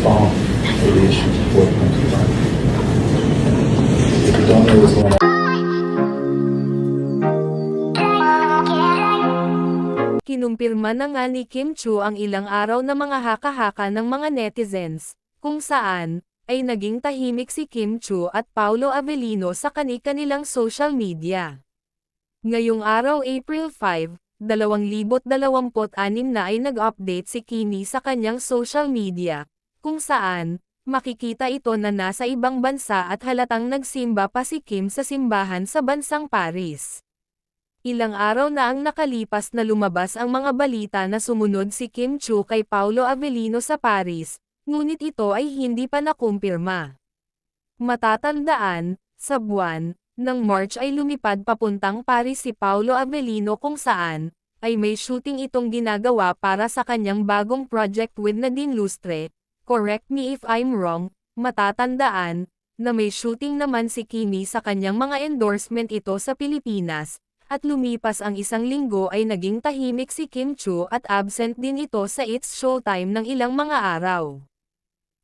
respond to the issues before it comes to light. If you don't know what's going on, Kinumpirma na nga ni Kim Chu ang ilang araw na mga haka-haka ng mga netizens, kung saan, ay naging tahimik si Kim Chu at Paolo Avellino sa kani-kanilang social media. Ngayong araw April 5, 2026 na ay nag-update si Kimi sa kanyang social media, kung saan, makikita ito na nasa ibang bansa at halatang nagsimba pa si Kim sa simbahan sa bansang Paris. Ilang araw na ang nakalipas na lumabas ang mga balita na sumunod si Kim Chu kay Paolo Avellino sa Paris, ngunit ito ay hindi pa nakumpirma. Matatandaan, sa buwan ng March ay lumipad papuntang Paris si Paolo Avellino kung saan, ay may shooting itong ginagawa para sa kanyang bagong project with Nadine Lustre. Correct me if I'm wrong, matatandaan, na may shooting naman si Kimi sa kanyang mga endorsement ito sa Pilipinas. At lumipas ang isang linggo ay naging tahimik si Kim Chu at absent din ito sa It's Showtime ng ilang mga araw.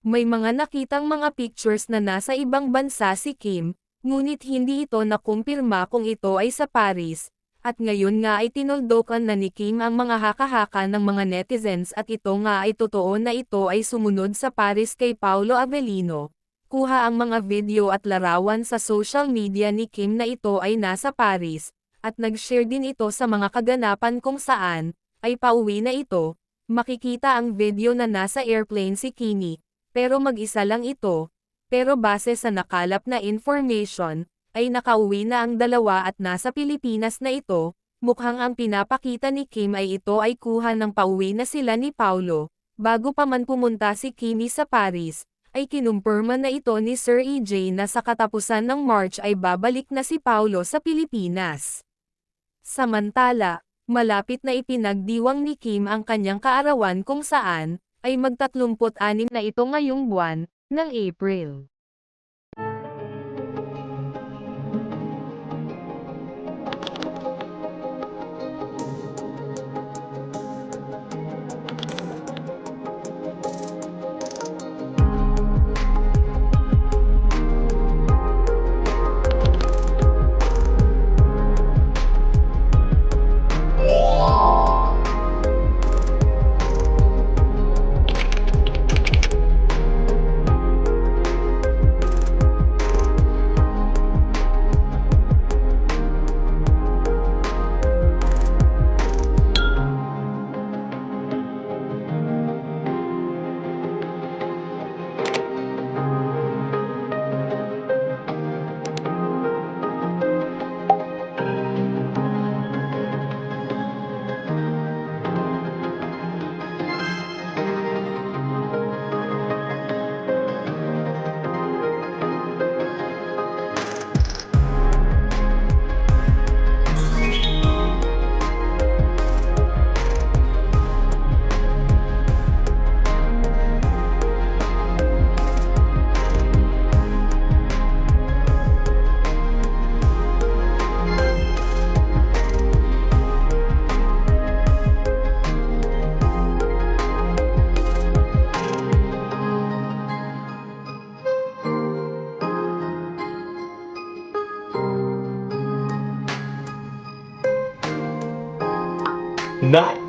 May mga nakitang mga pictures na nasa ibang bansa si Kim, ngunit hindi ito nakumpirma kung ito ay sa Paris, at ngayon nga ay tinuldukan na ni Kim ang mga haka-haka ng mga netizens at ito nga ay totoo na ito ay sumunod sa Paris kay Paolo Avellino. Kuha ang mga video at larawan sa social media ni Kim na ito ay nasa Paris, at nag-share din ito sa mga kaganapan kung saan, ay pauwi na ito. Makikita ang video na nasa airplane si Kimi, pero mag-isa lang ito, pero base sa nakalap na information, ay nakauwi na ang dalawa at nasa Pilipinas na ito. Mukhang ang pinapakita ni Kim ay ito ay kuha ng pauwi na sila ni Paolo. Bago pa man pumunta si Kimi sa Paris, ay kinumpirma na ito ni Sir EJ na sa katapusan ng March ay babalik na si Paolo sa Pilipinas. Samantala, malapit na ipinagdiwang ni Kim ang kanyang kaarawan kung saan, ay mag-36 na ito ngayong buwan, ng April. Nah,